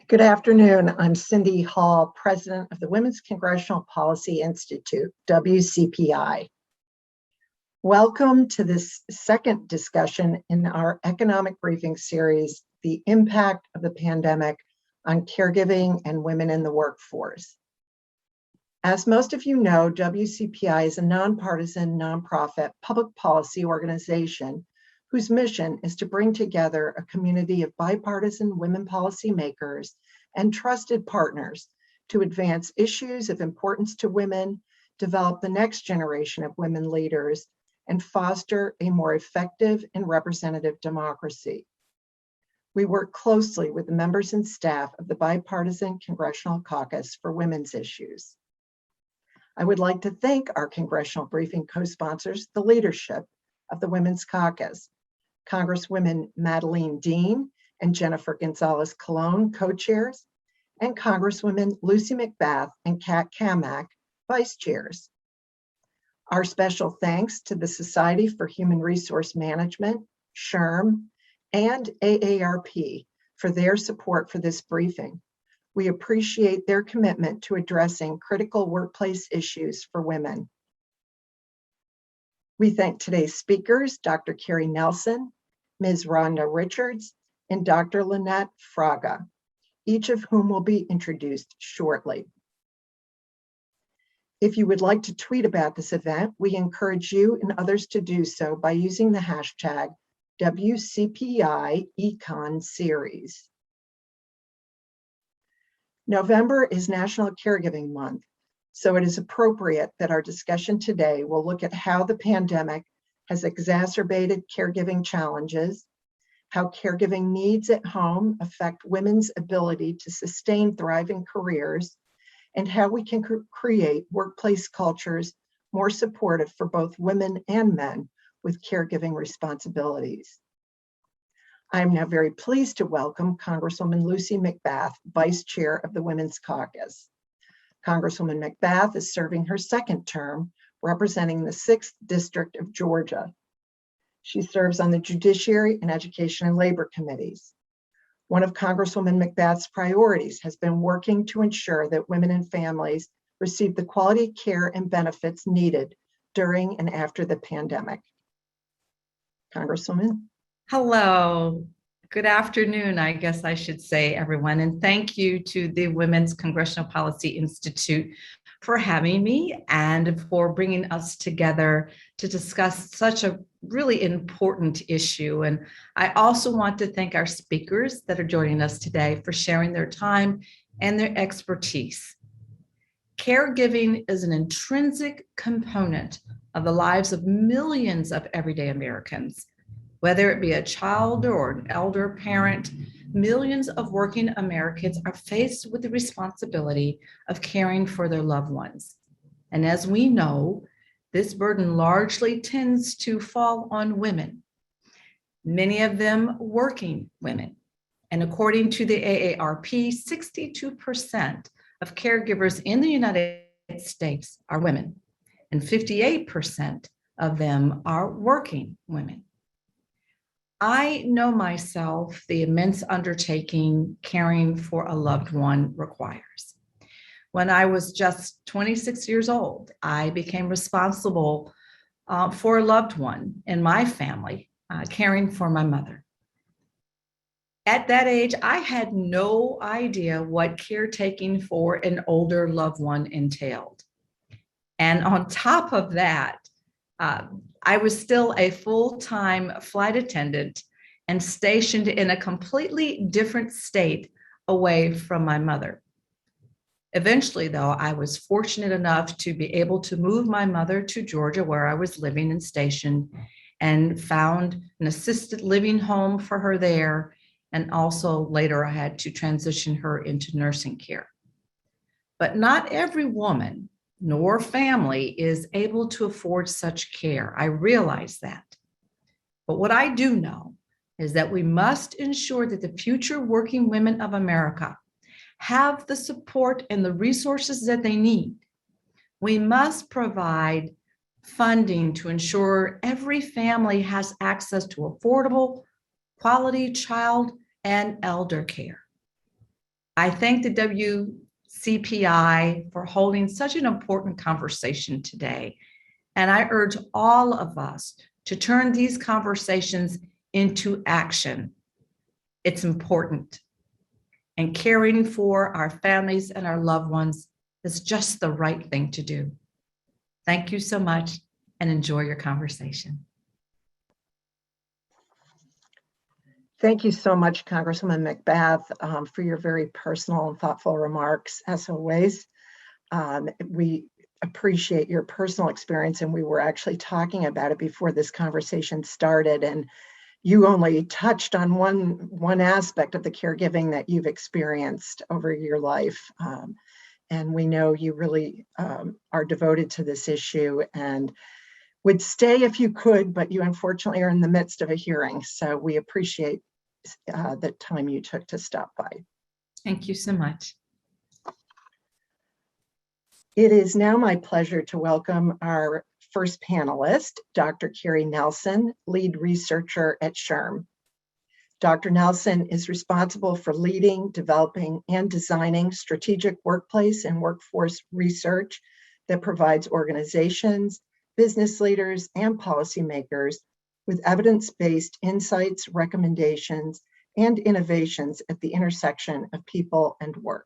Good afternoon. I'm Cindy Hall, President of the Women's Congressional Policy Institute, WCPI. Welcome to this second discussion in our economic briefing series, The Impact of the Pandemic on Caregiving and Women in the Workforce. As most of you know, WCPI is a nonpartisan, nonprofit public policy organization whose mission is to bring together a community of bipartisan women policymakers and trusted partners to advance issues of importance to women, develop the next generation of women leaders, and foster a more effective and representative democracy. We work closely with the members and staff of the bipartisan Congressional Caucus for Women's Issues. I would like to thank our Congressional Briefing co-sponsors, the leadership of the Women's Caucus, Congresswomen Madeleine Dean and Jenniffer González-Colón, co-chairs, and Congresswomen Lucy McBath and Cammack, vice chairs. Our special thanks to the Society for Human Resource Management, SHRM, and AARP for their support for this briefing. We appreciate their commitment to addressing critical workplace issues for women. We thank today's speakers, Dr. Kerri Nelson, Ms. Rhonda Richards, and Dr. Lynette Fraga, each of whom will be introduced shortly. If you would like to tweet about this event, we encourage you and others to do so by using the hashtag WCPIEconSeries. November is National Caregiving Month, so it is appropriate that our discussion today will look at how the pandemic has exacerbated caregiving challenges, how caregiving needs at home affect women's ability to sustain thriving careers, and how we can create workplace cultures more supportive for both women and men with caregiving responsibilities. I am now very pleased to welcome Congresswoman Lucy McBath, Vice Chair of the Women's Caucus. Congresswoman McBath is serving her second term representing the 6th District of Georgia. She serves on the Judiciary and Education and Labor Committees. One of Congresswoman McBath's priorities has been working to ensure that women and families receive the quality care and benefits needed during and after the pandemic. Congresswoman. Hello. Good afternoon, I guess I should say, everyone. And thank you to the Women's Congressional Policy Institute for having me and for bringing us together to discuss such a really important issue. And I also want to thank our speakers that are joining us today for sharing their time and their expertise. Caregiving is an intrinsic component of the lives of millions of everyday Americans. Whether it be a child or an elder parent, millions of working Americans are faced with the responsibility of caring for their loved ones. And as we know, this burden largely tends to fall on women, many of them working women. And according to the AARP, 62% of caregivers in the United States are women, and 58% of them are working women. I know myself the immense undertaking caring for a loved one requires. When I was just 26 years old, I became responsible for a loved one in my family, caring for my mother. At that age, I had no idea what caretaking for an older loved one entailed. And on top of that, I was still a full-time flight attendant and stationed in a completely different state away from my mother. Eventually, though, I was fortunate enough to be able to move my mother to Georgia, where I was living and stationed, and found an assisted living home for her there. And also later, I had to transition her into nursing care. But not every woman nor family is able to afford such care. I realize that. But what I do know is that we must ensure that the future working women of America have the support and the resources that they need. We must provide funding to ensure every family has access to affordable, quality child and elder care. I thank the WCPI for holding such an important conversation today. And I urge all of us to turn these conversations into action. It's important. And caring for our families and our loved ones is just the right thing to do. Thank you so much and enjoy your conversation. Thank you so much, Congresswoman McBath, for your very personal and thoughtful remarks, as always. We appreciate your personal experience, and we were actually talking about it before this conversation started, and you only touched on one aspect of the caregiving that you've experienced over your life. And we know you really are devoted to this issue and would stay if you could, but you unfortunately are in the midst of a hearing. So we appreciate the time you took to stop by. Thank you so much. It is now my pleasure to welcome our first panelist, Dr. Kerri Nelson, lead researcher at SHRM. Dr. Nelson is responsible for leading, developing, and designing strategic workplace and workforce research that provides organizations, business leaders, and policymakers with evidence-based insights, recommendations, and innovations at the intersection of people and work.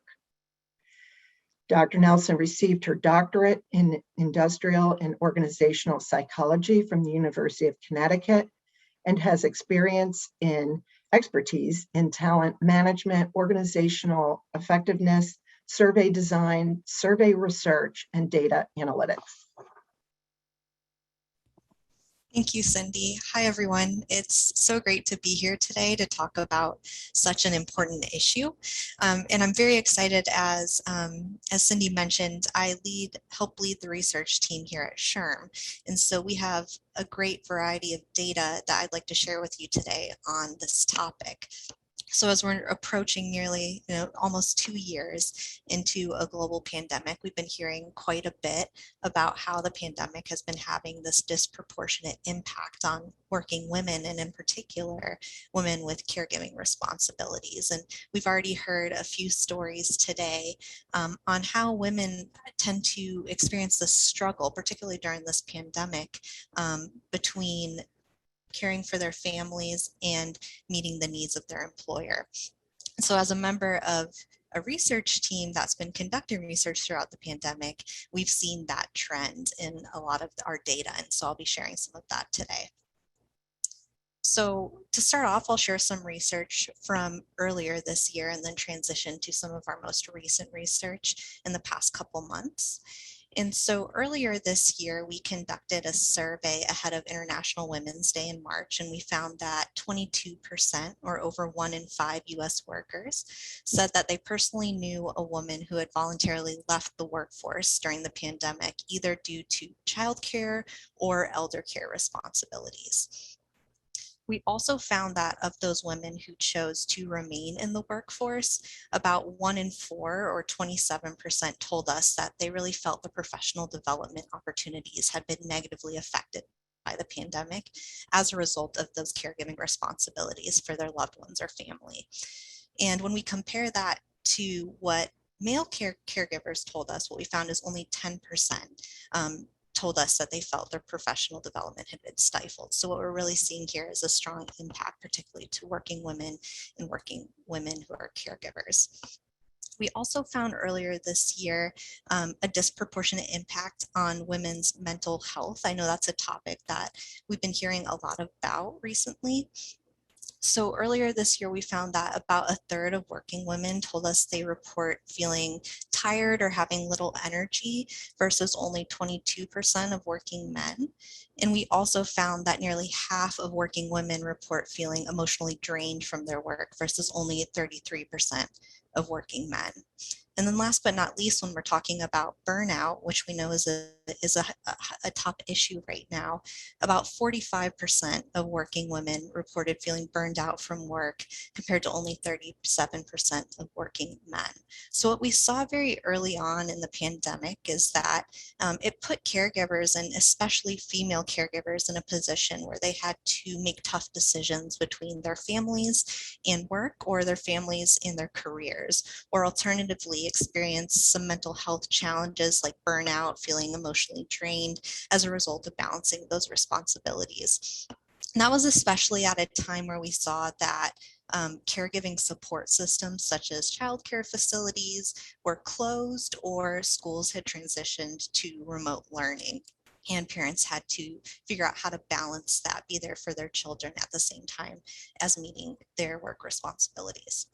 Dr. Nelson received her doctorate in industrial and organizational psychology from the University of Connecticut and has expertise in talent management, organizational effectiveness, survey design, survey research, and data analytics. Thank you, Cindy. Hi, everyone. It's so great to be here today to talk about such an important issue. And I'm very excited, as Cindy mentioned, I help lead the research team here at SHRM. And so we have a great variety of data that I'd like to share with you today on this topic. So as we're approaching nearly, almost 2 years into a global pandemic, we've been hearing quite a bit about how the pandemic has been having this disproportionate impact on working women, and in particular, women with caregiving responsibilities. And we've already heard a few stories today on how women tend to experience this struggle, particularly during this pandemic, between caring for their families and meeting the needs of their employer. So as a member of a research team that's been conducting research throughout the pandemic, we've seen that trend in a lot of our data. And so I'll be sharing some of that today. So to start off, I'll share some research from earlier this year and then transition to some of our most recent research in the past couple months. And so earlier this year, we conducted a survey ahead of International Women's Day in March, and we found that 22%, or over 1 in 5 US workers, said that they personally knew a woman who had voluntarily left the workforce during the pandemic, either due to childcare or elder care responsibilities. We also found that of those women who chose to remain in the workforce, about 1 in 4, or 27%, told us that they really felt the professional development opportunities had been negatively affected by the pandemic as a result of those caregiving responsibilities for their loved ones or family. And when we compare that to what male caregivers told us, what we found is only 10% told us that they felt their professional development had been stifled. So what we're really seeing here is a strong impact, particularly to working women and working women who are caregivers. We also found earlier this year a disproportionate impact on women's mental health. I know that's a topic that we've been hearing a lot about recently. So earlier this year, we found that about 1/3 of working women told us they report feeling tired or having little energy versus only 22% of working men. And we also found that nearly half of working women report feeling emotionally drained from their work versus only 33% of working men. And then last but not least, when we're talking about burnout, which we know is a top issue right now, about 45% of working women reported feeling burned out from work compared to only 37% of working men. So what we saw very early on in the pandemic is that it put caregivers, and especially female caregivers, in a position where they had to make tough decisions between their families and work, or their families and their careers, or alternatively experience some mental health challenges like burnout, feeling emotionally drained as a result of balancing those responsibilities. And that was especially at a time where we saw that caregiving support systems such as childcare facilities were closed, or schools had transitioned to remote learning. And parents had to figure out how to balance that, be there for their children at the same time as meeting their work responsibilities.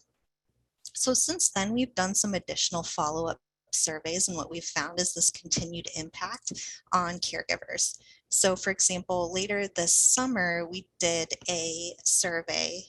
So since then, we've done some additional follow-up surveys, and what we've found is this continued impact on caregivers. So for example, later this summer, we did a survey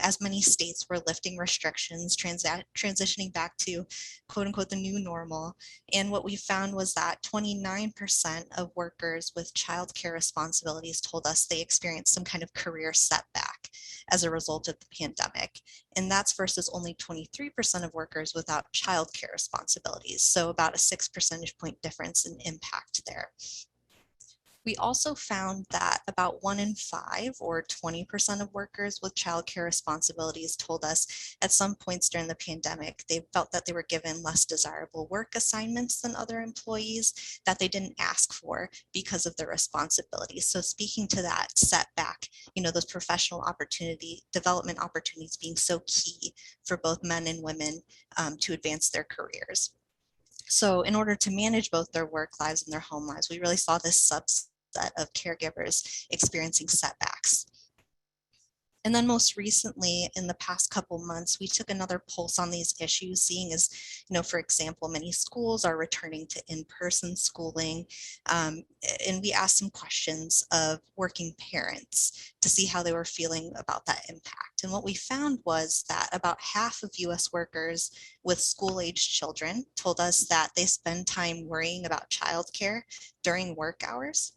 as many states were lifting restrictions, transitioning back to quote unquote the new normal. And what we found was that 29% of workers with childcare responsibilities told us they experienced some kind of career setback as a result of the pandemic. And that's versus only 23% of workers without childcare responsibilities. So about a 6 percentage point difference in impact there. We also found that about 1 in 5, or 20% of workers with childcare responsibilities told us at some points during the pandemic, they felt that they were given less desirable work assignments than other employees that they didn't ask for because of their responsibilities. So speaking to that setback, those professional development opportunities being so key for both men and women to advance their careers. So in order to manage both their work lives and their home lives, we really saw this subset of caregivers experiencing setbacks. And then most recently, in the past couple months, we took another pulse on these issues, seeing as, for example, many schools are returning to in-person schooling. And we asked some questions of working parents to see how they were feeling about that impact. And what we found was that about half of US workers with school-aged children told us that they spend time worrying about childcare during work hours.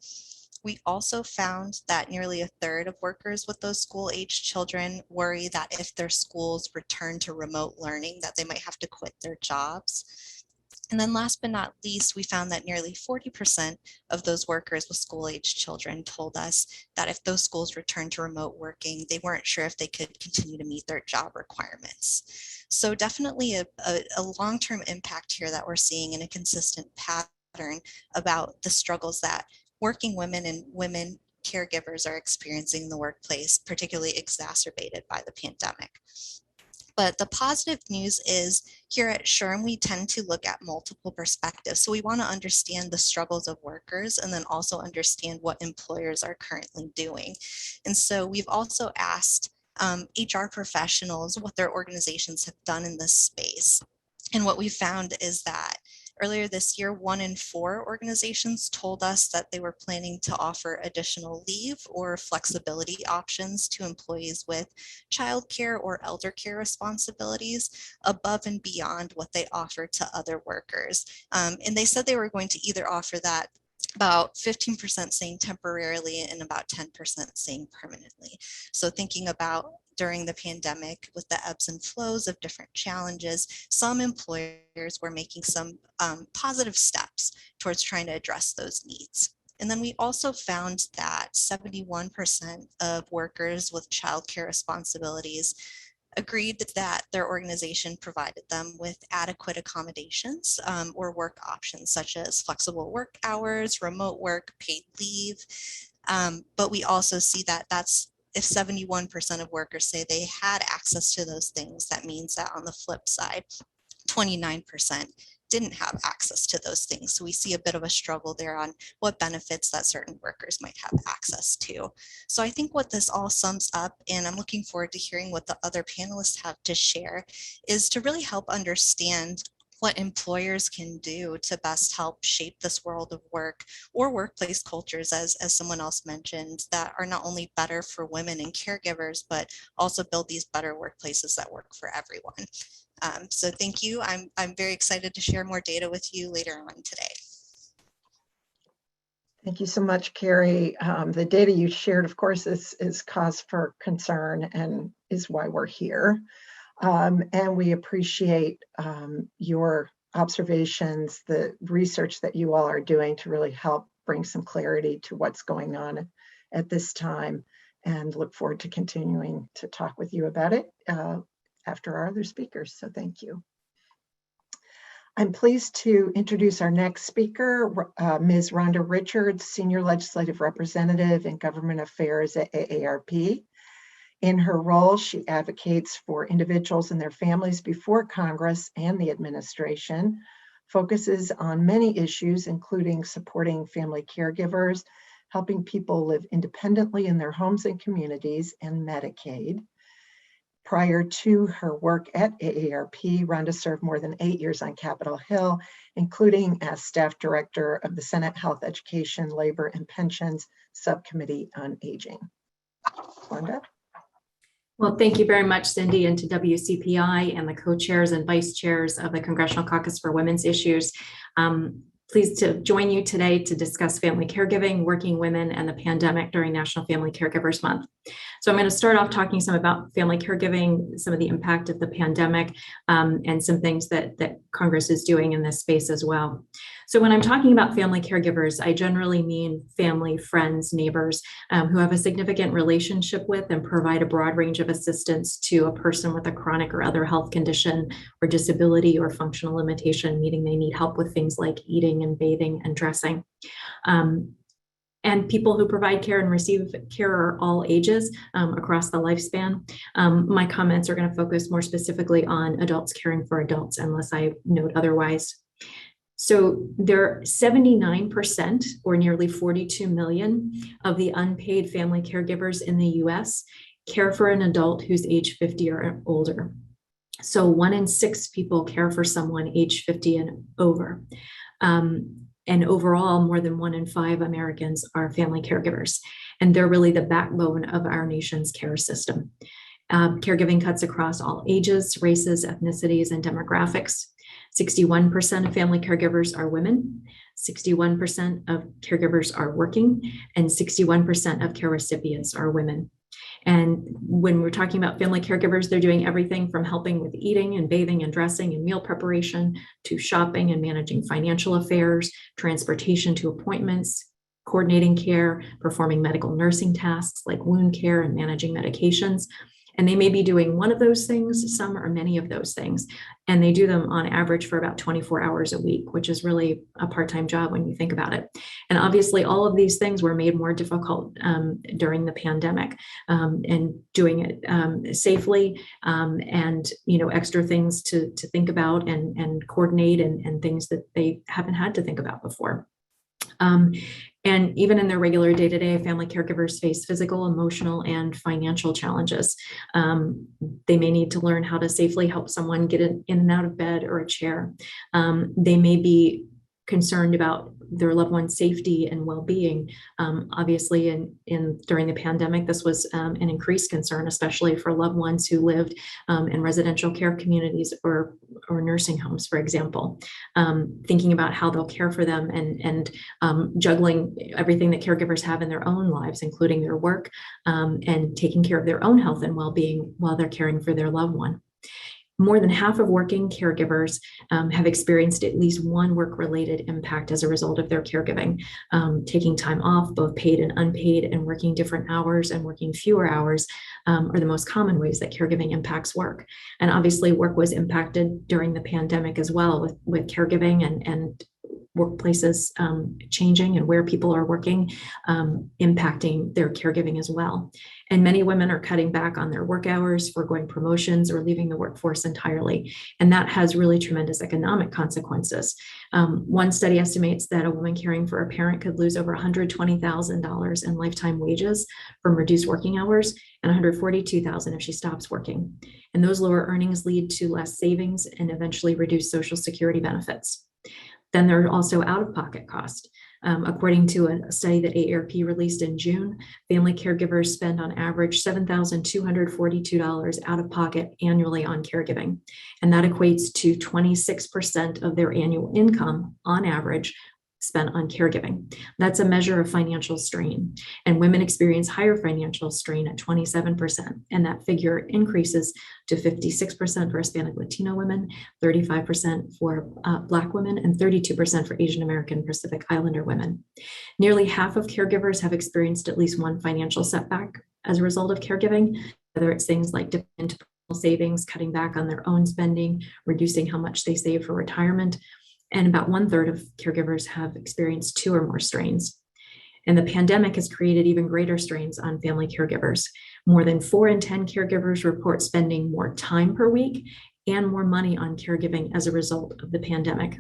We also found that nearly a third of workers with those school-aged children worry that if their schools return to remote learning, that they might have to quit their jobs. And then last but not least, we found that nearly 40% of those workers with school-aged children told us that if those schools returned to remote working, they weren't sure if they could continue to meet their job requirements. So definitely a long-term impact here that we're seeing, in a consistent pattern about the struggles that working women and women caregivers are experiencing in the workplace, particularly exacerbated by the pandemic. But the positive news is, here at SHRM, we tend to look at multiple perspectives. So we want to understand the struggles of workers, and then also understand what employers are currently doing. And so we've also asked HR professionals what their organizations have done in this space. And what we found is that earlier this year, 1 in 4 organizations told us that they were planning to offer additional leave or flexibility options to employees with childcare or elder care responsibilities above and beyond what they offer to other workers. And they said they were going to either offer that, about 15% saying temporarily and about 10% saying permanently. So thinking about during the pandemic, with the ebbs and flows of different challenges, some employers were making some positive steps towards trying to address those needs. And then we also found that 71% of workers with childcare responsibilities agreed that their organization provided them with adequate accommodations or work options, such as flexible work hours, remote work, paid leave. But we also see that if 71% of workers say they had access to those things, that means that on the flip side, 29% didn't have access to those things. So we see a bit of a struggle there on what benefits that certain workers might have access to. So I think what this all sums up, and I'm looking forward to hearing what the other panelists have to share, is to really help understand what employers can do to best help shape this world of work, or workplace cultures, as someone else mentioned, that are not only better for women and caregivers, but also build these better workplaces that work for everyone. So thank you. I'm very excited to share more data with you later on today. Thank you so much, Kerri. The data you shared, of course, is cause for concern and is why we're here. And we appreciate your observations, the research that you all are doing to really help bring some clarity to what's going on at this time, and look forward to continuing to talk with you about it after our other speakers. So thank you. I'm pleased to introduce our next speaker, Ms. Rhonda Richards, Senior Legislative Representative in Government Affairs at AARP. In her role, she advocates for individuals and their families before Congress and the administration, focuses on many issues, including supporting family caregivers, helping people live independently in their homes and communities, and Medicaid. Prior to her work at AARP, Rhonda served more than 8 years on Capitol Hill, including as staff director of the Senate Health, Education, Labor, and Pensions Subcommittee on Aging. Rhonda? Well, thank you very much, Cindy, and to WCPI and the co-chairs and vice chairs of the Congressional Caucus for Women's Issues. Pleased to join you today to discuss family caregiving, working women, and the pandemic during National Family Caregivers Month. So I'm going to start off talking some about family caregiving, some of the impact of the pandemic, and some things that Congress is doing in this space as well. So when I'm talking about family caregivers, I generally mean family, friends, neighbors who have a significant relationship with and provide a broad range of assistance to a person with a chronic or other health condition or disability or functional limitation, meaning they need help with things like eating and bathing and dressing. And people who provide care and receive care are all ages across the lifespan. My comments are going to focus more specifically on adults caring for adults, unless I note otherwise. So there are 79%, or nearly 42 million, of the unpaid family caregivers in the US care for an adult who's age 50 or older. So 1 in 6 people care for someone age 50 and over. And overall, more than 1 in 5 Americans are family caregivers, and they're really the backbone of our nation's care system. Caregiving cuts across all ages, races, ethnicities, and demographics. 61% of family caregivers are women, 61% of caregivers are working, and 61% of care recipients are women. And when we're talking about family caregivers, they're doing everything from helping with eating and bathing and dressing and meal preparation, to shopping and managing financial affairs, transportation to appointments, coordinating care, performing medical nursing tasks like wound care and managing medications. And they may be doing one of those things, some or many of those things, and they do them on average for about 24 hours a week, which is really a part-time job when you think about it. And obviously all of these things were made more difficult during the pandemic, and doing it safely, and extra things to think about and coordinate, and things that they haven't had to think about before. And even in their regular day-to-day, family caregivers face physical, emotional, and financial challenges. They may need to learn how to safely help someone get in and out of bed or a chair. They may be concerned about their loved one's safety and well-being. Obviously, during the pandemic, this was an increased concern, especially for loved ones who lived in residential care communities or nursing homes, for example. Thinking about how they'll care for them, and juggling everything that caregivers have in their own lives, including their work, and taking care of their own health and well-being while they're caring for their loved one. More than half of working caregivers have experienced at least one work-related impact as a result of their caregiving. Taking time off, both paid and unpaid, and working different hours and working fewer hours are the most common ways that caregiving impacts work. And obviously work was impacted during the pandemic as well, with caregiving and workplaces changing, and where people are working impacting their caregiving as well. And many women are cutting back on their work hours, foregoing promotions, or leaving the workforce entirely. And that has really tremendous economic consequences. One study estimates that a woman caring for a parent could lose over $120,000 in lifetime wages from reduced working hours, and $142,000 if she stops working. And those lower earnings lead to less savings and eventually reduce Social Security benefits. Then there are also out-of-pocket costs. According to a study that AARP released in June, family caregivers spend on average $7,242 out of pocket annually on caregiving. And that equates to 26% of their annual income on average spent on caregiving. That's a measure of financial strain. And women experience higher financial strain at 27%. And that figure increases to 56% for Hispanic Latino women, 35% for Black women, and 32% for Asian American Pacific Islander women. Nearly half of caregivers have experienced at least one financial setback as a result of caregiving, whether it's things like dipping into personal savings, cutting back on their own spending, reducing how much they save for retirement. And about 1/3 of caregivers have experienced 2 or more strains. And the pandemic has created even greater strains on family caregivers. More than 4 in 10 caregivers report spending more time per week and more money on caregiving as a result of the pandemic.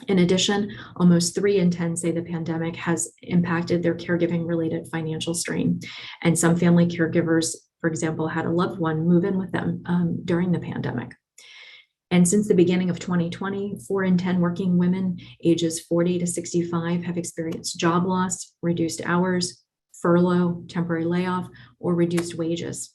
In addition, almost 3 in 10 say the pandemic has impacted their caregiving related financial strain. And some family caregivers, for example, had a loved one move in with them during the pandemic. And since the beginning of 2020, 4 in 10 working women ages 40 to 65 have experienced job loss, reduced hours, furlough, temporary layoff, or reduced wages.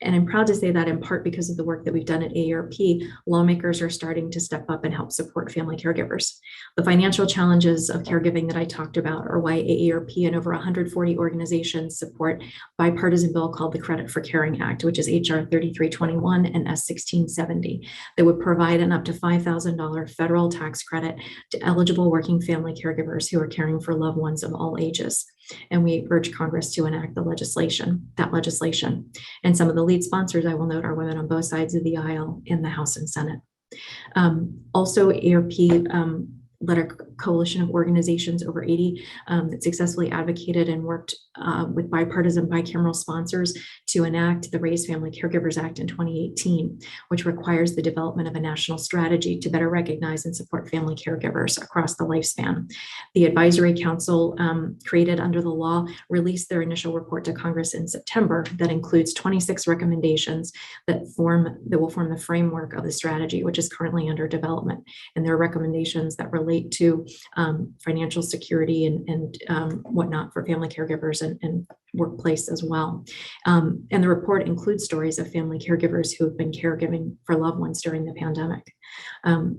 And I'm proud to say that in part because of the work that we've done at AARP, lawmakers are starting to step up and help support family caregivers. The financial challenges of caregiving that I talked about are why AARP and over 140 organizations support bipartisan bill called the Credit for Caring Act, which is HR 3321 and S 1670, that would provide an up to $5,000 federal tax credit to eligible working family caregivers who are caring for loved ones of all ages. And we urge Congress to enact that legislation. And some of the lead sponsors, I will note, are women on both sides of the aisle in the House and Senate. Also, AARP led a coalition of organizations, over 80, that successfully advocated and worked with bipartisan bicameral sponsors to enact the Raise Family Caregivers Act in 2018, which requires the development of a national strategy to better recognize and support family caregivers across the lifespan. The Advisory Council created under the law released their initial report to Congress in September that includes 26 recommendations that will form the framework of the strategy, which is currently under development. And there are recommendations that relate to financial security and whatnot for family caregivers and workplace as well. And the report includes stories of family caregivers who have been caregiving for loved ones during the pandemic.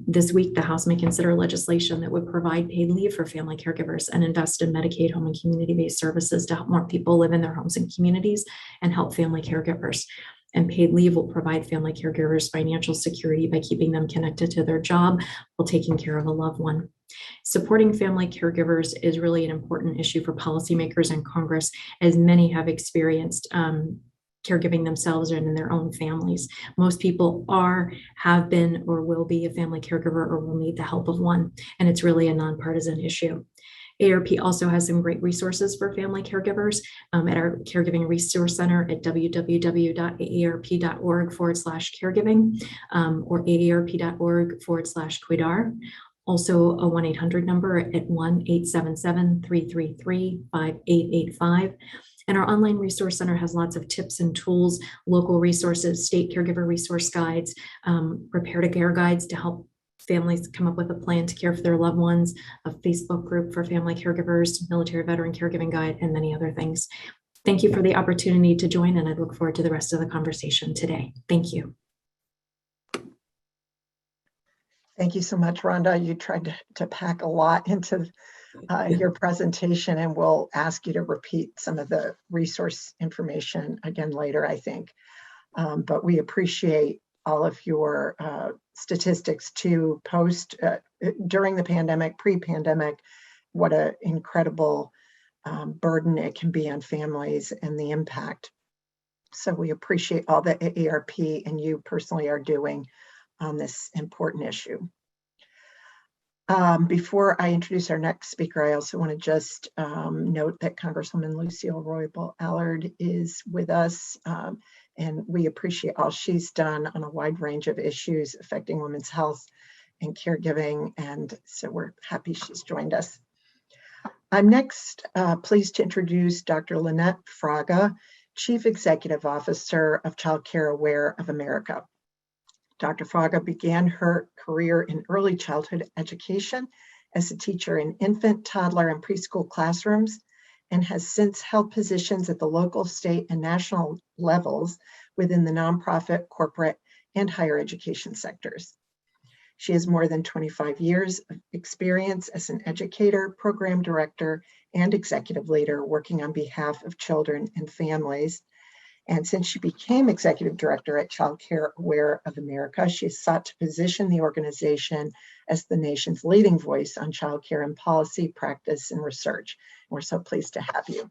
This week, the House may consider legislation that would provide paid leave for family caregivers and invest in Medicaid home and community-based services to help more people live in their homes and communities and help family caregivers. And paid leave will provide family caregivers financial security by keeping them connected to their job while taking care of a loved one. Supporting family caregivers is really an important issue for policymakers in Congress, as many have experienced caregiving themselves and in their own families. Most people have been, or will be a family caregiver or will need the help of one, and it's really a nonpartisan issue. AARP also has some great resources for family caregivers at our Caregiving Resource Center at www.aarp.org/caregiving or aarp.org/Cuidar. Also a 1-800 number at 1-877-333-5885. And our online resource center has lots of tips and tools, local resources, state caregiver resource guides, prepare to care guides to help families come up with a plan to care for their loved ones, a Facebook group for family caregivers, military veteran caregiving guide, and many other things. Thank you for the opportunity to join, and I look forward to the rest of the conversation today. Thank you. Thank you so much, Rhonda. You tried to pack a lot into your presentation, and we'll ask you to repeat some of the resource information again later, I think. But we appreciate all of your statistics to post during the pandemic, pre-pandemic, what an incredible burden it can be on families and the impact. So we appreciate all that AARP and you personally are doing on this important issue. Before I introduce our next speaker, I also want to just note that Congresswoman Lucille Roybal-Allard is with us, and we appreciate all she's done on a wide range of issues affecting women's health and caregiving, and so we're happy she's joined us. I'm next pleased to introduce Dr. Lynette Fraga, Chief Executive Officer of Childcare Aware of America. Dr. Fraga began her career in early childhood education as a teacher in infant, toddler, and preschool classrooms, and has since held positions at the local, state, and national levels within the nonprofit, corporate, and higher education sectors. She has more than 25 years of experience as an educator, program director, and executive leader working on behalf of children and families. And since she became executive director at Childcare Aware of America, she has sought to position the organization as the nation's leading voice on childcare and policy, practice, and research. We're so pleased to have you.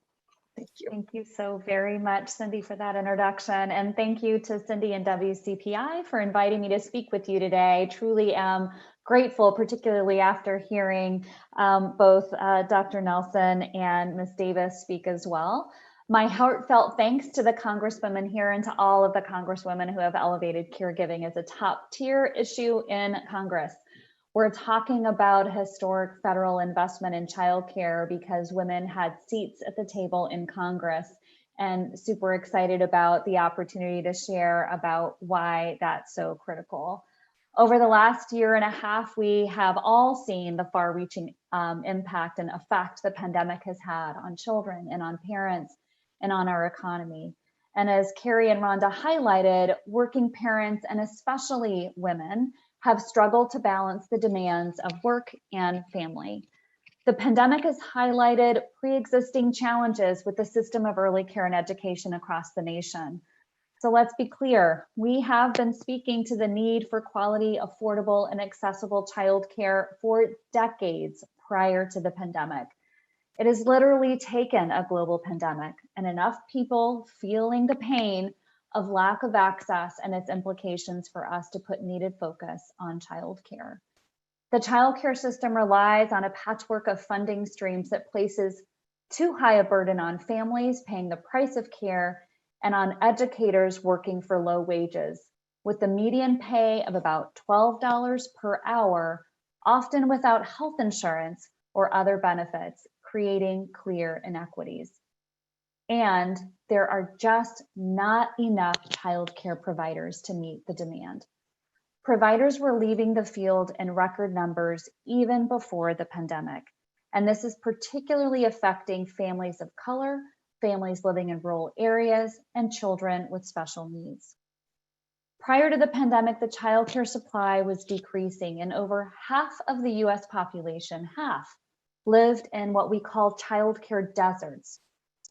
Thank you. Thank you so very much, Cindy, for that introduction. And thank you to Cindy and WCPI for inviting me to speak with you today. Truly am grateful, particularly after hearing both Dr. Nelson and Ms. Davis speak as well. My heartfelt thanks to the Congresswomen here and to all of the Congresswomen who have elevated caregiving as a top tier issue in Congress. We're talking about historic federal investment in childcare because women had seats at the table in Congress, and super excited about the opportunity to share about why that's so critical. Over the last year and a half, we have all seen the far-reaching impact and effect the pandemic has had on children and on parents and on our economy. And as Kerri and Rhonda highlighted, working parents and especially women have struggled to balance the demands of work and family. The pandemic has highlighted pre-existing challenges with the system of early care and education across the nation. So let's be clear, we have been speaking to the need for quality, affordable, and accessible childcare for decades prior to the pandemic. It has literally taken a global pandemic and enough people feeling the pain of lack of access and its implications for us to put needed focus on childcare. The childcare system relies on a patchwork of funding streams that places too high a burden on families paying the price of care and on educators working for low wages, with the median pay of about $12 per hour, often without health insurance or other benefits, creating clear inequities. And there are just not enough childcare providers to meet the demand. Providers were leaving the field in record numbers even before the pandemic. And this is particularly affecting families of color, families living in rural areas, and children with special needs. Prior to the pandemic, the childcare supply was decreasing, and over half of the US population, lived in what we call childcare deserts,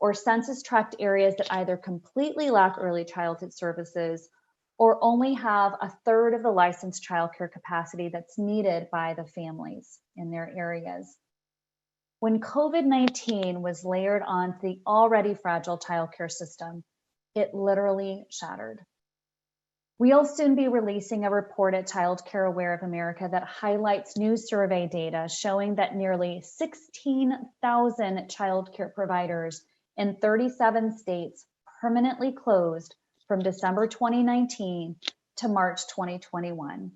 or census-tract areas that either completely lack early childhood services or only have a third of the licensed childcare capacity that's needed by the families in their areas. When COVID-19 was layered onto the already fragile childcare system, it literally shattered. We'll soon be releasing a report at Childcare Aware of America that highlights new survey data showing that nearly 16,000 childcare providers in 37 states permanently closed from December 2019 to March 2021.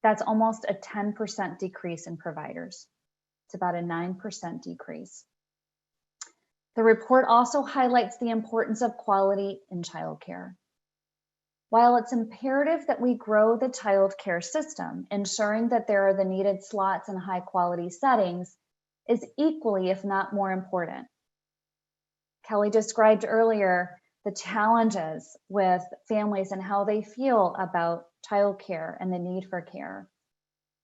That's almost a 10% decrease in providers. It's about a 9% decrease. The report also highlights the importance of quality in childcare. While it's imperative that we grow the childcare system, ensuring that there are the needed slots in high quality settings is equally, if not more important. Kelly described earlier the challenges with families and how they feel about childcare and the need for care.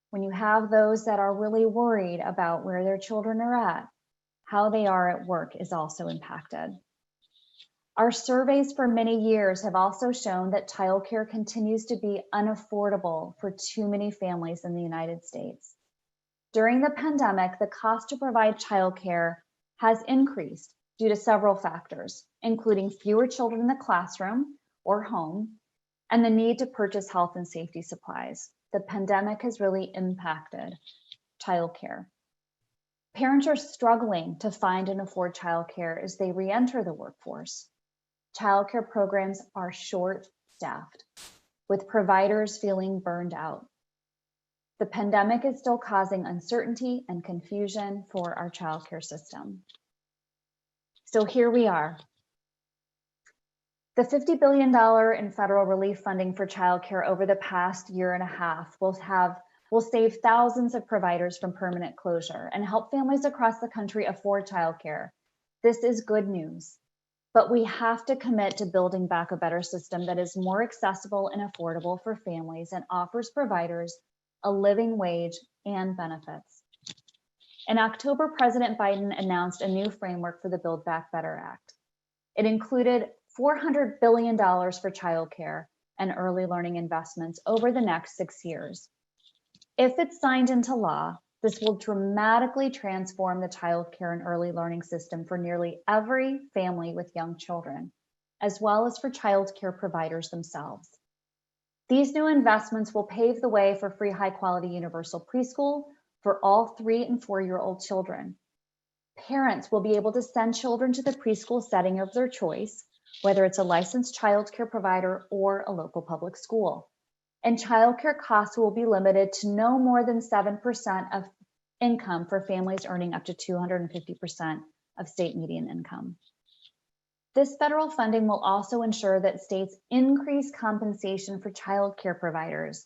When you have those that are really worried about where their children are at, how they are at work is also impacted. Our surveys for many years have also shown that childcare continues to be unaffordable for too many families in the United States. During the pandemic, the cost to provide childcare has increased due to several factors, including fewer children in the classroom or home, and the need to purchase health and safety supplies. The pandemic has really impacted childcare. Parents are struggling to find and afford childcare as they re-enter the workforce. Childcare programs are short-staffed, with providers feeling burned out. The pandemic is still causing uncertainty and confusion for our childcare system. So here we are. The $50 billion in federal relief funding for childcare over the past year and a half will have will save thousands of providers from permanent closure and help families across the country afford childcare. This is good news, but we have to commit to building back a better system that is more accessible and affordable for families and offers providers a living wage and benefits. In October, President Biden announced a new framework for the Build Back Better Act. It included $400 billion for childcare and early learning investments over the next 6 years. If it's signed into law, this will dramatically transform the childcare and early learning system for nearly every family with young children, as well as for childcare providers themselves. These new investments will pave the way for free high-quality universal preschool for all 3 and 4-year-old children. Parents will be able to send children to the preschool setting of their choice, whether it's a licensed childcare provider or a local public school. And childcare costs will be limited to no more than 7% of income for families earning up to 250% of state median income. This federal funding will also ensure that states increase compensation for childcare providers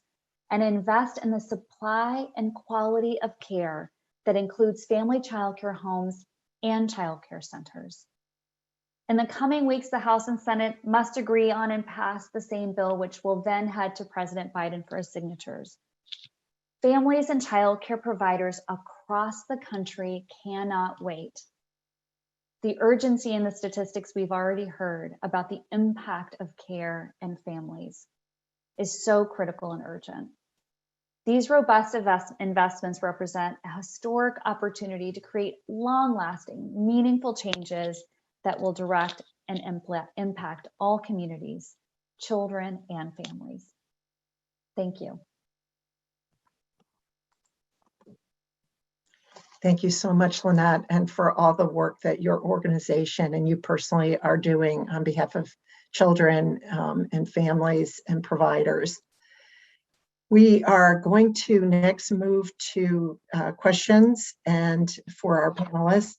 and invest in the supply and quality of care that includes family childcare homes and childcare centers. In the coming weeks, the House and Senate must agree on and pass the same bill, which will then head to President Biden for his signatures. Families and childcare providers across the country cannot wait. The urgency in the statistics we've already heard about the impact of care and families is so critical and urgent. These robust investments represent a historic opportunity to create long-lasting, meaningful changes that will direct and impact all communities, children, and families. Thank you. Thank you so much, Lynette, and for all the work that your organization and you personally are doing on behalf of children and families and providers. We are going to next move to questions and for our panelists.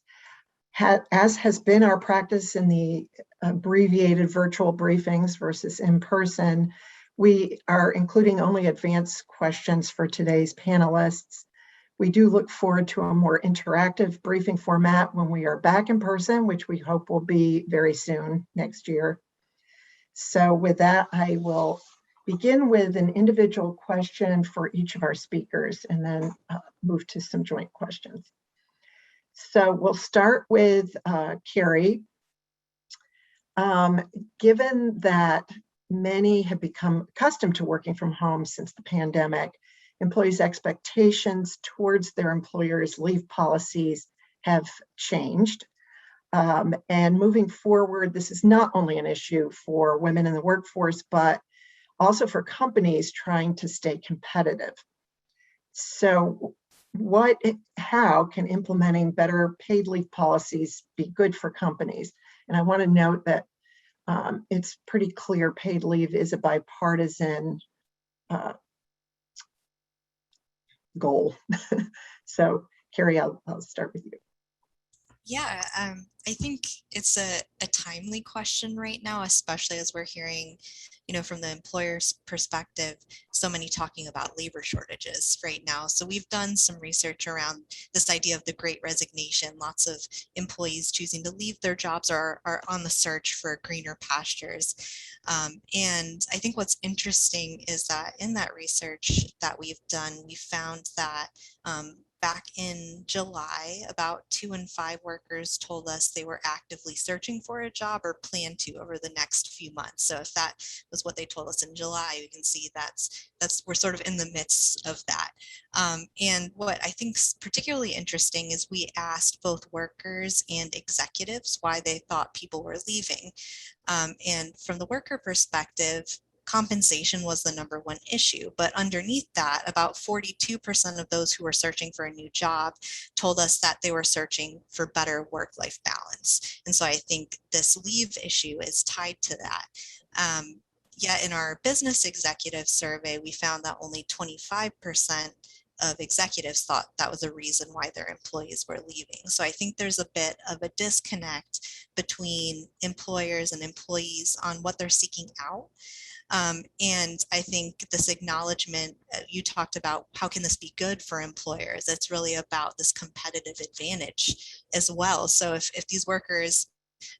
As has been our practice in the abbreviated virtual briefings versus in person, we are including only advanced questions for today's panelists. We do look forward to a more interactive briefing format when we are back in person, which we hope will be very soon next year. So with that, I will begin with an individual question for each of our speakers and then move to some joint questions. So we'll start with Kerri. Given that many have become accustomed to working from home since the pandemic, employees' expectations towards their employers' leave policies have changed. And moving forward, this is not only an issue for women in the workforce, but also for companies trying to stay competitive. So how can implementing better paid leave policies be good for companies? And I want to note that it's pretty clear paid leave is a bipartisan goal. So Kerri, I'll start with you. Yeah, I think it's a timely question right now, especially as we're hearing, from the employer's perspective, so many talking about labor shortages right now. So we've done some research around this idea of the Great Resignation. Lots of employees choosing to leave their jobs are on the search for greener pastures. And I think what's interesting is that in that research that we've done, we found that back in July, about 2 in 5 workers told us they were actively searching for a job or plan to over the next few months. So if that was what they told us in July, we can see that's we're sort of in the midst of that. And what I think is particularly interesting is we asked both workers and executives why they thought people were leaving. And from the worker perspective, compensation was the #1 issue, but underneath that, about 42% of those who were searching for a new job told us that they were searching for better work-life balance. And so I think this leave issue is tied to that. Yet in our business executive survey, we found that only 25% of executives thought that was a reason why their employees were leaving. So I think there's a bit of a disconnect between employers and employees on what they're seeking out. And I think this acknowledgement, you talked about how can this be good for employers? It's really about this competitive advantage as well. So if these workers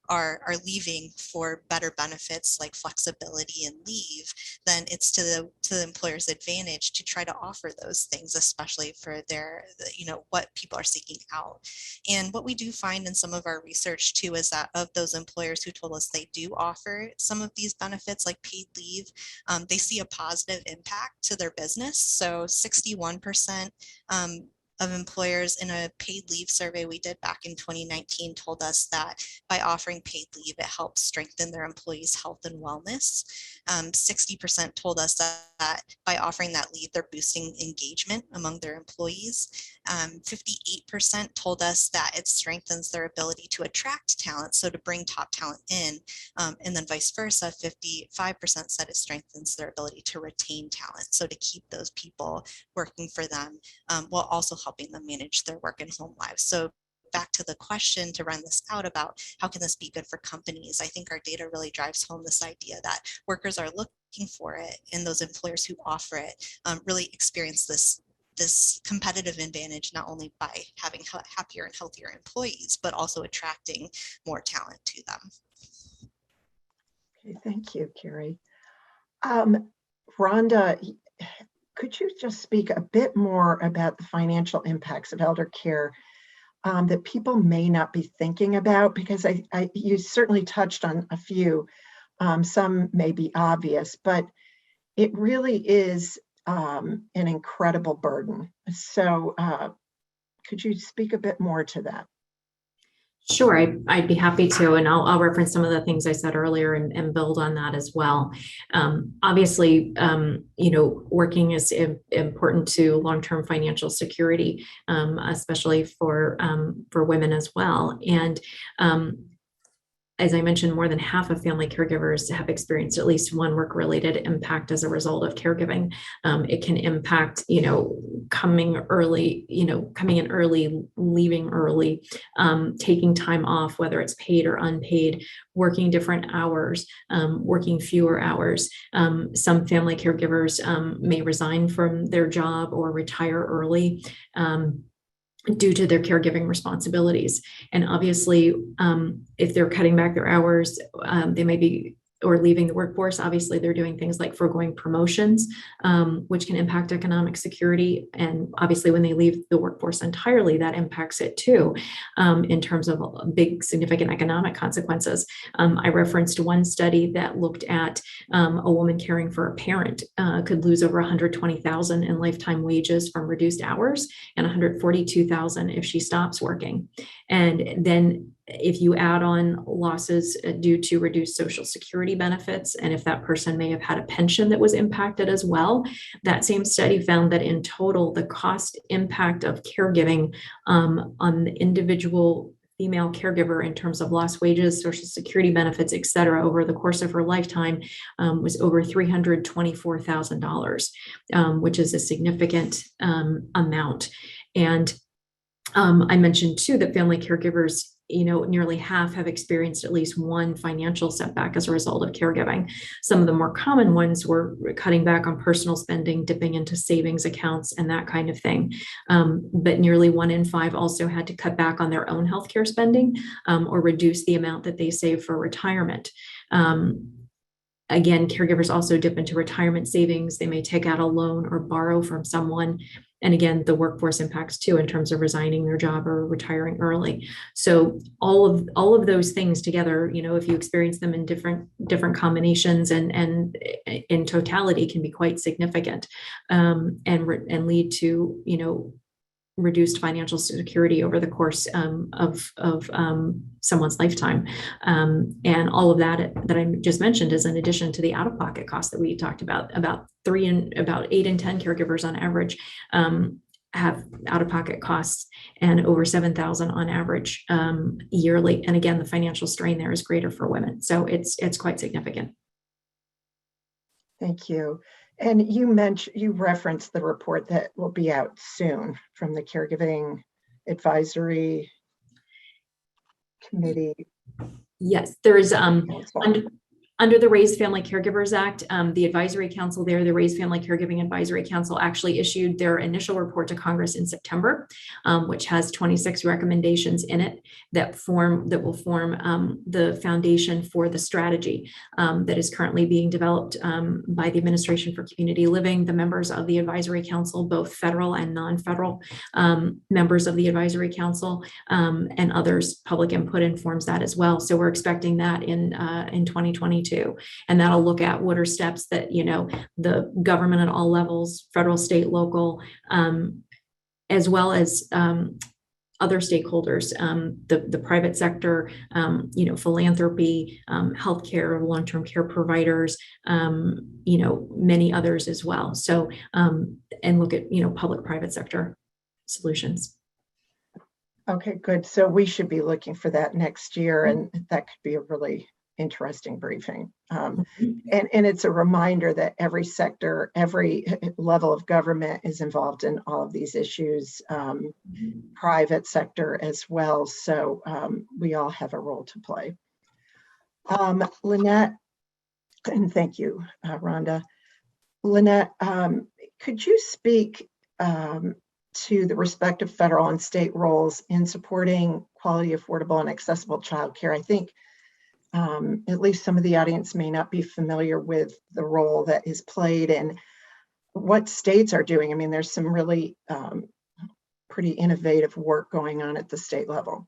are leaving for better benefits like flexibility and leave, then it's to the employer's advantage to try to offer those things, especially for what people are seeking out. And what we do find in some of our research too is that of those employers who told us they do offer some of these benefits like paid leave, they see a positive impact to their business. So 61% of employers in a paid leave survey we did back in 2019 told us that by offering paid leave, it helps strengthen their employees' health and wellness. 60% told us that by offering that leave, they're boosting engagement among their employees. 58% told us that it strengthens their ability to attract talent, so to bring top talent in, and then vice versa, 55% said it strengthens their ability to retain talent, so to keep those people working for them, while also helping them manage their work and home lives. So back to the question to run this out about how can this be good for companies, I think our data really drives home this idea that workers are looking for it, and those employers who offer it really experience this competitive advantage, not only by having happier and healthier employees, but also attracting more talent to them. Okay, thank you, Kerri. Rhonda, could you just speak a bit more about the financial impacts of elder care that people may not be thinking about? Because you certainly touched on a few, some may be obvious, but it really is an incredible burden. So could you speak a bit more to that? Sure, I'd be happy to, and I'll reference some of the things I said earlier and build on that as well. Obviously, working is important to long-term financial security, especially for women as well. And as I mentioned, more than half of family caregivers have experienced at least one work-related impact as a result of caregiving. It can impact, coming in early, leaving early, taking time off, whether it's paid or unpaid, working different hours, working fewer hours. Some family caregivers may resign from their job or retire early due to their caregiving responsibilities. And obviously, if they're cutting back their hours, they may be or leaving the workforce. Obviously, they're doing things like foregoing promotions, which can impact economic security. And obviously, when they leave the workforce entirely, that impacts it too, in terms of big, significant economic consequences. I referenced one study that looked at a woman caring for a parent could lose over $120,000 in lifetime wages from reduced hours and $142,000 if she stops working. And then if you add on losses due to reduced Social Security benefits, and if that person may have had a pension that was impacted as well, that same study found that in total, the cost impact of caregiving on the individual female caregiver in terms of lost wages, Social Security benefits, et cetera, over the course of her lifetime was over $324,000, which is a significant amount. And I mentioned too that family caregivers, nearly half have experienced at least one financial setback as a result of caregiving. Some of the more common ones were cutting back on personal spending, dipping into savings accounts, and that kind of thing. But nearly 1 in 5 also had to cut back on their own healthcare spending or reduce the amount that they save for retirement. Again, caregivers also dip into retirement savings. They may take out a loan or borrow from someone. And again, the workforce impacts too in terms of resigning their job or retiring early. So all of those things together, if you experience them in different combinations and in totality, can be quite significant and lead to reduced financial security over the course of someone's lifetime. And all of that I just mentioned is in addition to the out-of-pocket costs that we talked about 8 in 10 caregivers on average have out-of-pocket costs, and over $7,000 on average yearly. And again, the financial strain there is greater for women. So it's quite significant. Thank you. And you referenced the report that will be out soon from the Caregiving Advisory Committee. Yes, there is Under the Raised Family Caregivers Act, the advisory council there, the Raised Family Caregiving Advisory Council, actually issued their initial report to Congress in September, which has 26 recommendations in it that will form the foundation for the strategy that is currently being developed by the Administration for Community Living, the members of the advisory council, both federal and non-federal members of the advisory council, and others. Public input informs that as well. So we're expecting that in 2022. And that'll look at what are steps that, the government at all levels, federal, state, local, as well as other stakeholders, the private sector, philanthropy, healthcare, long-term care providers, many others as well. So, and look at, public-private sector solutions. Okay, good. So we should be looking for that next year, and that could be a really interesting briefing. And it's a reminder that every sector, every level of government is involved in all of these issues, private sector as well. So we all have a role to play. Lynette, and thank you, Rhonda. Lynette, could you speak to the respective federal and state roles in supporting quality, affordable, and accessible childcare? I think at least some of the audience may not be familiar with the role that is played and what states are doing. I mean, there's some really pretty innovative work going on at the state level.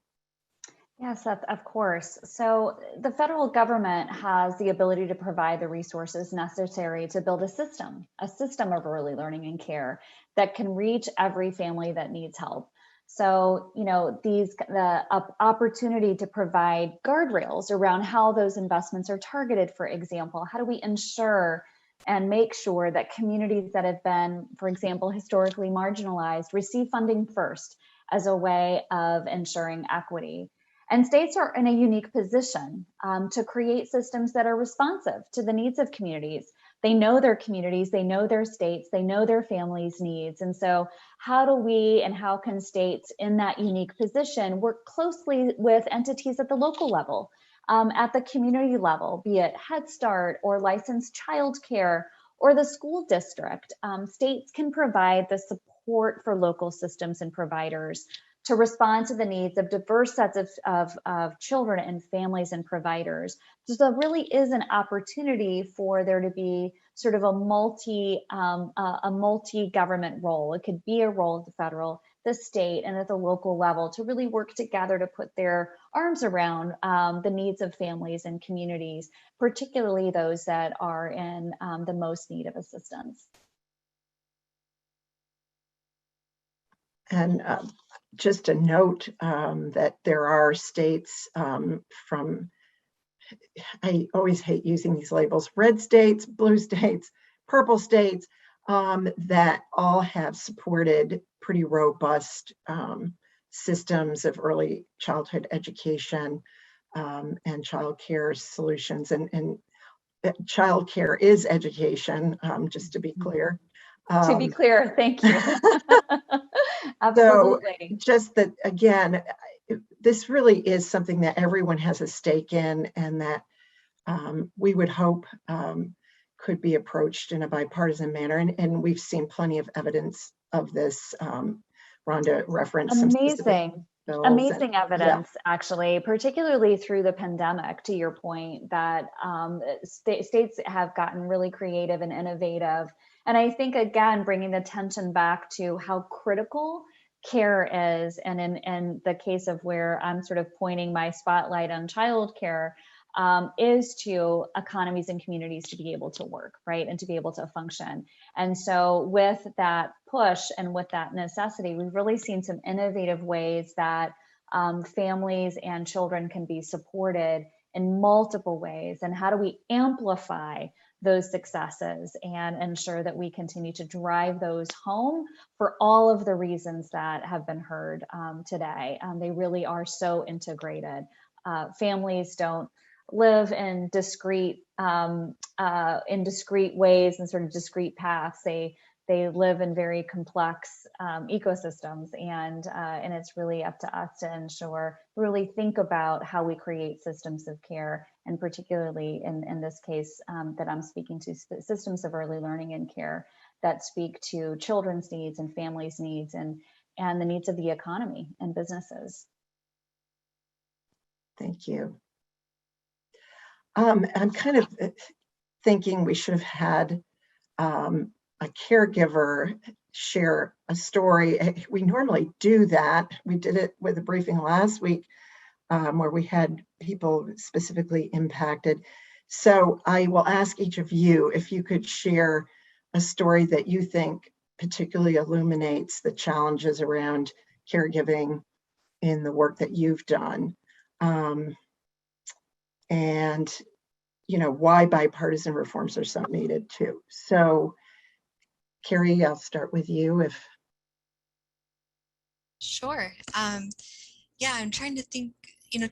Yes, of course. So the federal government has the ability to provide the resources necessary to build a system of early learning and care that can reach every family that needs help. So, the opportunity to provide guardrails around how those investments are targeted, for example, how do we ensure and make sure that communities that have been, for example, historically marginalized receive funding first as a way of ensuring equity. And states are in a unique position to create systems that are responsive to the needs of communities. They know their communities, they know their states, they know their families' needs. And so how do we and how can states in that unique position work closely with entities at the local level, at the community level, be it Head Start or licensed childcare or the school district? States can provide the support for local systems and providers to respond to the needs of diverse sets of children and families and providers. So there really is an opportunity for there to be sort of a multi-government role. It could be a role at the federal, the state, and at the local level to really work together to put their arms around the needs of families and communities, particularly those that are in the most need of assistance. And just a note that there are states I always hate using these labels, red states, blue states, purple states, that all have supported pretty robust systems of early childhood education and child care solutions. And child care is education, just to be clear. To be clear, thank you. Absolutely. So just that, again, this really is something that everyone has a stake in, and that we would hope could be approached in a bipartisan manner. And we've seen plenty of evidence of this. Rhonda referenced amazing evidence, actually, particularly through the pandemic, to your point, that states have gotten really creative and innovative. And I think, again, bringing the attention back to how critical care is, and in the case of where I'm sort of pointing my spotlight on childcare, is to economies and communities to be able to work, right, and to be able to function. And so with that push and with that necessity, we've really seen some innovative ways that families and children can be supported in multiple ways. And how do we amplify those successes and ensure that we continue to drive those home for all of the reasons that have been heard today? They really are so integrated. Families don't live in discrete ways and sort of discrete paths. They they live in very complex ecosystems, and it's really up to us to ensure, really think about how we create systems of care, and particularly in this case that I'm speaking to, systems of early learning and care that speak to children's needs and families' needs and the needs of the economy and businesses. Thank you. I'm kind of thinking we should have had a caregiver share a story. We normally do that. We did it with a briefing last week where we had people specifically impacted. So I will ask each of you if you could share a story that you think particularly illuminates the challenges around caregiving in the work that you've done. And why bipartisan reforms are so needed too. So Kerri, I'll start with you if. Sure. Yeah, I'm trying to think,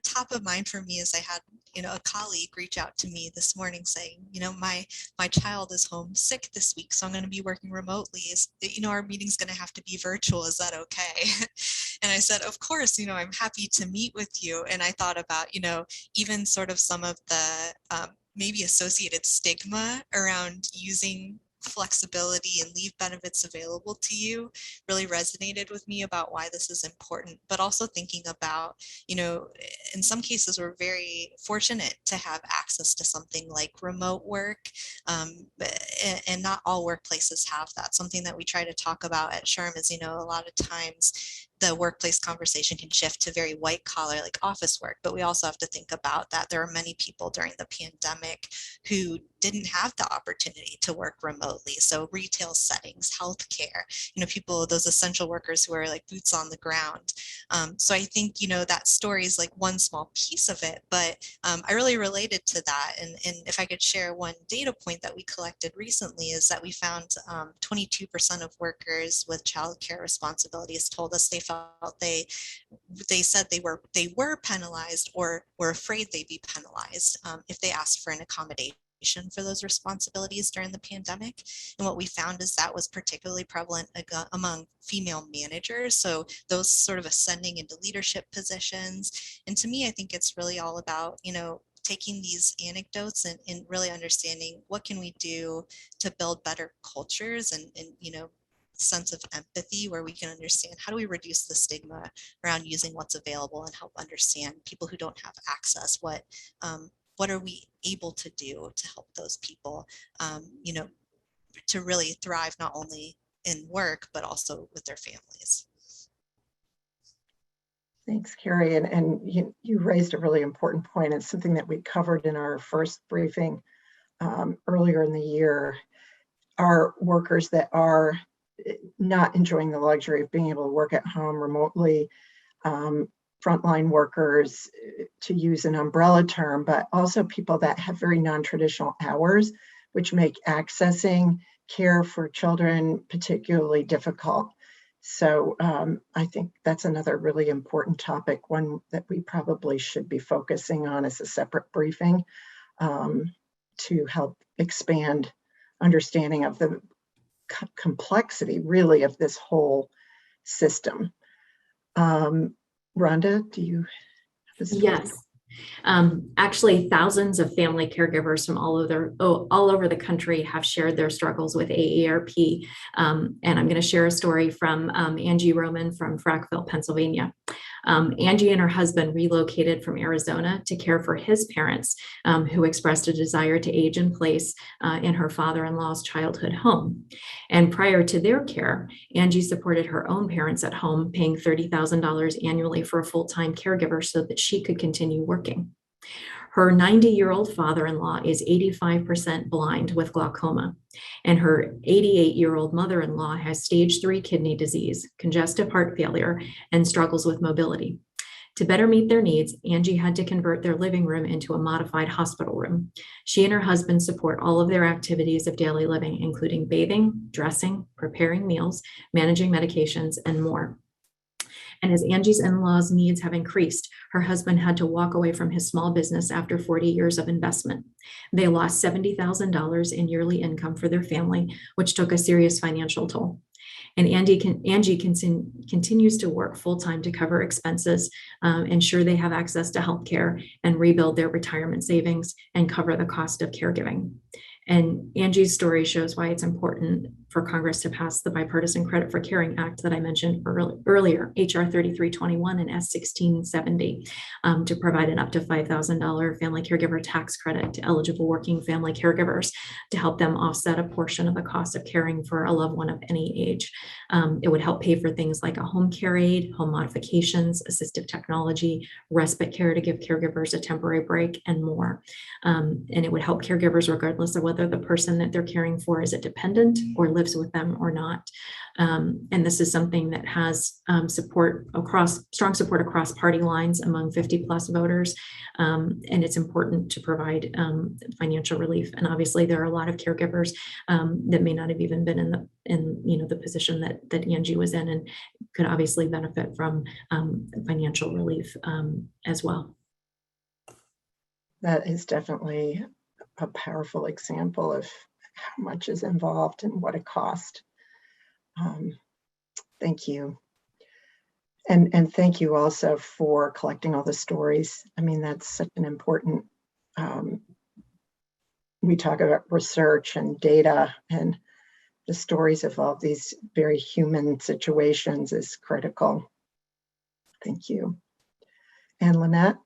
top of mind for me is I had, a colleague reach out to me this morning saying, my child is homesick this week, so I'm going to be working remotely. Our meeting's going to have to be virtual. Is that okay? And I said, of course, I'm happy to meet with you. And I thought about, even sort of some of the maybe associated stigma around using flexibility and leave benefits available to you really resonated with me about why this is important, but also thinking about, in some cases we're very fortunate to have access to something like remote work, and not all workplaces have that. Something that we try to talk about at SHRM is, a lot of times the workplace conversation can shift to very white collar, like office work, but we also have to think about that there are many people during the pandemic who didn't have the opportunity to work remotely. So retail settings, healthcare, people, those essential workers who are like boots on the ground. So I think, that story is like one small piece of it, but I really related to that. And if I could share one data point that we collected recently is that we found 22% of workers with childcare responsibilities told us they felt they said they were penalized or were afraid they'd be penalized if they asked for an accommodation for those responsibilities during the pandemic. And what we found is that was particularly prevalent among female managers, so those sort of ascending into leadership positions. And to me, I think it's really all about, taking these anecdotes and really understanding what can we do to build better cultures and sense of empathy where we can understand how do we reduce the stigma around using what's available and help understand people who don't have access, what are we able to do to help those people, to really thrive not only in work, but also with their families. Thanks, Kerri. And you raised a really important point. It's something that we covered in our first briefing earlier in the year. Our workers that are not enjoying the luxury of being able to work at home remotely, frontline workers, to use an umbrella term, but also people that have very non-traditional hours, which make accessing care for children particularly difficult. So I think that's another really important topic, one that we probably should be focusing on as a separate briefing to help expand understanding of the complexity really of this whole system. Rhonda, do you have a story? Yes. Actually, thousands of family caregivers from all over the country have shared their struggles with AARP. And I'm going to share a story from Angie Roman from Frackville, Pennsylvania. Angie and her husband relocated from Arizona to care for his parents, who expressed a desire to age in place in her father-in-law's childhood home. And prior to their care, Angie supported her own parents at home, paying $30,000 annually for a full-time caregiver so that she could continue working. Her 90-year-old father-in-law is 85% blind with glaucoma, and her 88-year-old mother-in-law has stage 3 kidney disease, congestive heart failure, and struggles with mobility. To better meet their needs, Angie had to convert their living room into a modified hospital room. She and her husband support all of their activities of daily living, including bathing, dressing, preparing meals, managing medications, and more. And as Angie's in-laws' needs have increased, her husband had to walk away from his small business after 40 years of investment. They lost $70,000 in yearly income for their family, which took a serious financial toll. And Angie continues to work full-time to cover expenses, ensure they have access to healthcare, and rebuild their retirement savings and cover the cost of caregiving. And Angie's story shows why it's important for Congress to pass the Bipartisan Credit for Caring Act that I mentioned earlier, HR 3321 and S 1670, to provide an up to $5,000 family caregiver tax credit to eligible working family caregivers to help them offset a portion of the cost of caring for a loved one of any age. It would help pay for things like a home care aid, home modifications, assistive technology, respite care to give caregivers a temporary break, and more. And it would help caregivers regardless of whether the person that they're caring for is a dependent or lives with them or not. And this is something that has strong support across party lines among 50 plus voters. And it's important to provide financial relief. And obviously there are a lot of caregivers that may not have even been in the position that Angie was in, and could obviously benefit from financial relief as well. That is definitely a powerful example of how much is involved and what it costs. Thank you. And thank you also for collecting all the stories. I mean, that's such an important, we talk about research and data, and the stories of all these very human situations is critical. Thank you. And Lynette?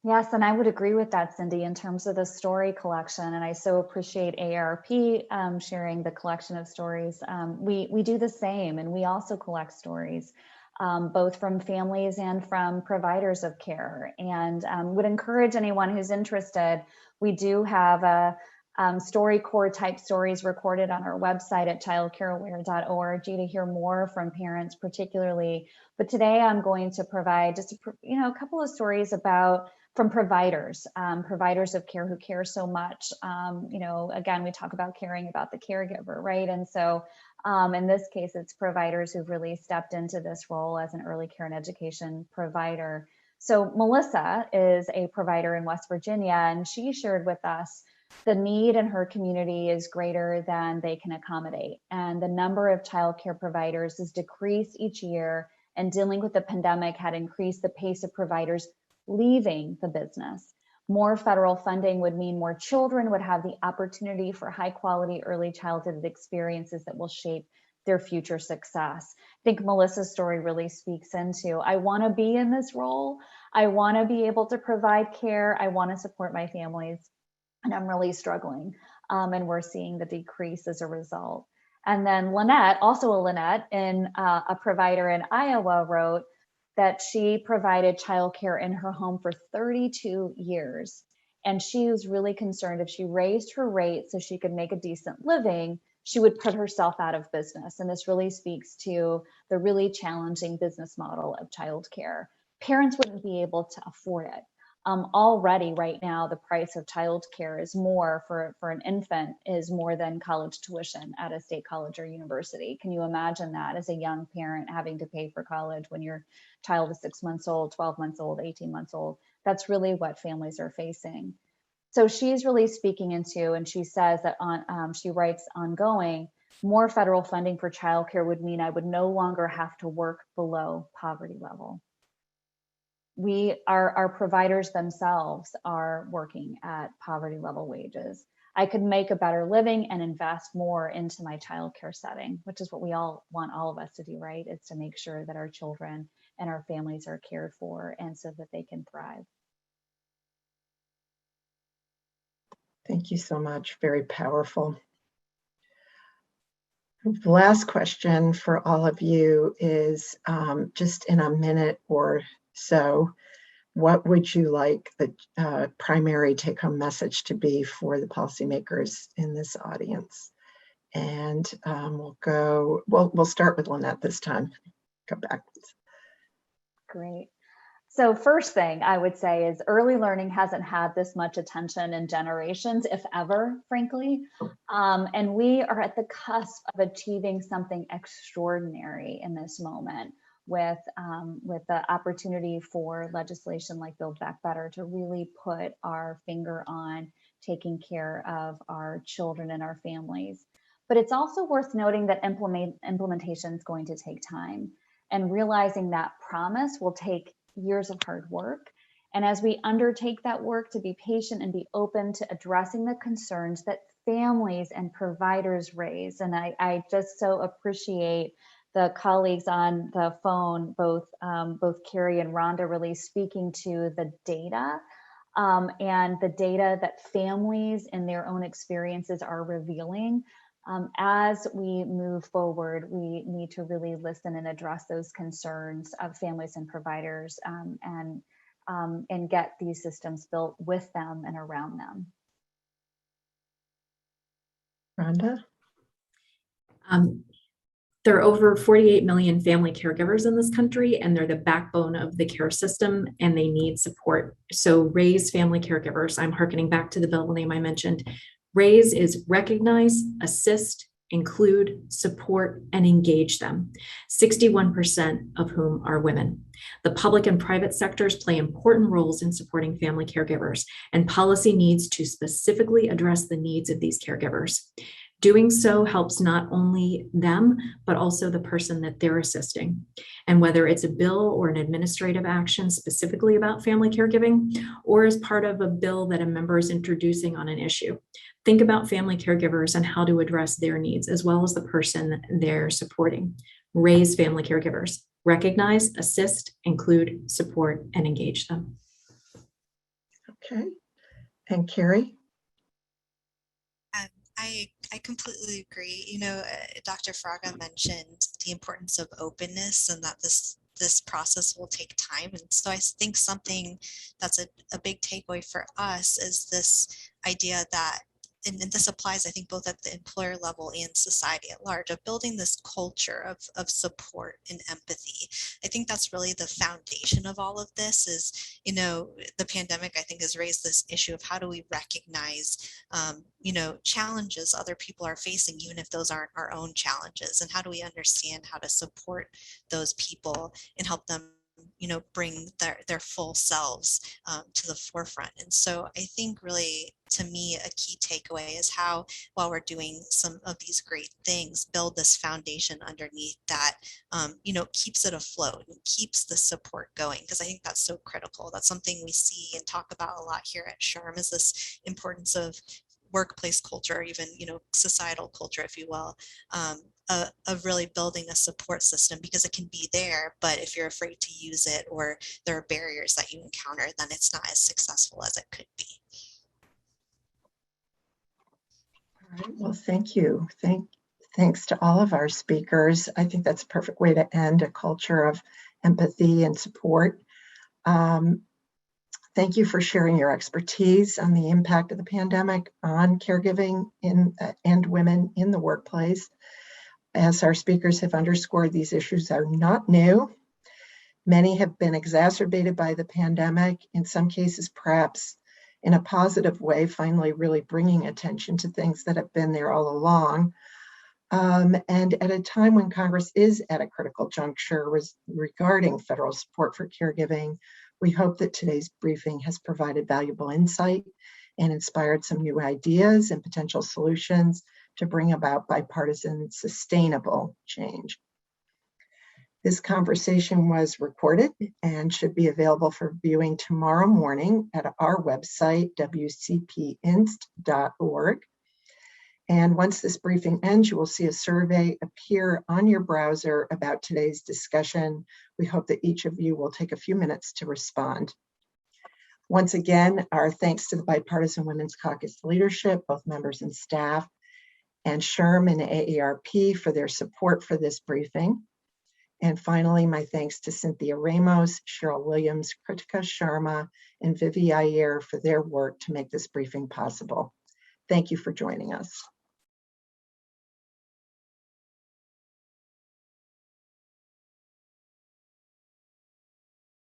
Yes, and I would agree with that, Cindy, in terms of the story collection. And I so appreciate AARP sharing the collection of stories. We do the same, and we also collect stories, both from families and from providers of care. And would encourage anyone who's interested. We do have a StoryCorps type stories recorded on our website at childcareaware.org to hear more from parents particularly. But today I'm going to provide just a couple of stories from providers of care who care so much. Again, we talk about caring about the caregiver, right? And so in this case, it's providers who've really stepped into this role as an early care and education provider. So Melissa is a provider in West Virginia, and she shared with us the need in her community is greater than they can accommodate. And the number of childcare providers has decreased each year, and dealing with the pandemic had increased the pace of providers leaving the business. More federal funding would mean more children would have the opportunity for high quality early childhood experiences that will shape their future success. I think Melissa's story really speaks into, I want to be in this role. I want to be able to provide care. I want to support my families, and I'm really struggling. And we're seeing the decrease as a result. And then Lynette, also a Lynette, a provider in Iowa, wrote that she provided childcare in her home for 32 years. And she was really concerned if she raised her rate so she could make a decent living, she would put herself out of business. And this really speaks to the really challenging business model of childcare. Parents wouldn't be able to afford it. Already right now, the price of childcare is more for an infant is more than college tuition at a state college or university. Can you imagine that as a young parent having to pay for college when your child is 6 months old, 12 months old, 18 months old? That's really what families are facing. So she's really speaking into, and she says that she writes ongoing, more federal funding for childcare would mean I would no longer have to work below poverty level. Our providers themselves are working at poverty level wages. I could make a better living and invest more into my childcare setting, which is what we all want all of us to do, right? It's to make sure that our children and our families are cared for and so that they can thrive. Thank you so much. Very powerful. The last question for all of you is just in a minute or so, what would you like the primary take-home message to be for the policymakers in this audience? And we'll start with Lynette this time. Go back. Great. So first thing I would say is early learning hasn't had this much attention in generations, if ever, frankly. And we are at the cusp of achieving something extraordinary in this moment. with the opportunity for legislation like Build Back Better to really put our finger on taking care of our children and our families. But it's also worth noting that implementation is going to take time, and realizing that promise will take years of hard work. And as we undertake that work, to be patient and be open to addressing the concerns that families and providers raise. And I just so appreciate the colleagues on the phone, both Kerri and Rhonda, really speaking to the data and the data that families in their own experiences are revealing. As we move forward, we need to really listen and address those concerns of families and providers, and get these systems built with them and around them. Rhonda? There are over 48 million family caregivers in this country, and they're the backbone of the care system, and they need support. So RAISE family caregivers, I'm hearkening back to the bill name I mentioned. RAISE is recognize, assist, include, support, and engage them, 61% of whom are women. The public and private sectors play important roles in supporting family caregivers, and policy needs to specifically address the needs of these caregivers. Doing so helps not only them, but also the person that they're assisting. And whether it's a bill or an administrative action specifically about family caregiving, or as part of a bill that a member is introducing on an issue, think about family caregivers and how to address their needs, as well as the person they're supporting. RAISE family caregivers. Recognize, assist, include, support, and engage them. Okay. And Kerri? I completely agree. You know, Dr. Fraga mentioned the importance of openness, and that this process will take time. And so I think something that's a big takeaway for us is this idea that, and this applies, I think, both at the employer level and society at large, of building this culture of support and empathy. I think that's really the foundation of all of this. Is, you know, the pandemic, I think, has raised this issue of how do we recognize, you know, challenges other people are facing, even if those aren't our own challenges, and how do we understand how to support those people and help them, you know, bring their full selves to the forefront. And so I think really, to me, a key takeaway is how, while we're doing some of these great things, build this foundation underneath that, you know, keeps it afloat and keeps the support going, because I think that's so critical. That's something we see and talk about a lot here at SHRM, is this importance of workplace culture, or even, you know, societal culture, if you will, of really building a support system, because it can be there, but if you're afraid to use it, or there are barriers that you encounter, then it's not as successful as it could be. All right, well, thank you. Thanks to all of our speakers. I think that's a perfect way to end, a culture of empathy and support. Thank you for sharing your expertise on the impact of the pandemic on caregiving and women in the workplace. As our speakers have underscored, these issues are not new. Many have been exacerbated by the pandemic, in some cases perhaps in a positive way, finally really bringing attention to things that have been there all along. And at a time when Congress is at a critical juncture regarding federal support for caregiving, we hope that today's briefing has provided valuable insight and inspired some new ideas and potential solutions to bring about bipartisan, sustainable change. This conversation was recorded and should be available for viewing tomorrow morning at our website, wcpinst.org. And once this briefing ends, you will see a survey appear on your browser about today's discussion. We hope that each of you will take a few minutes to respond. Once again, our thanks to the Bipartisan Women's Caucus leadership, both members and staff, and SHRM and AARP for their support for this briefing. And finally, my thanks to Cynthia Ramos, Cheryl Williams, Kritika Sharma, and Vivi Iyer for their work to make this briefing possible. Thank you for joining us.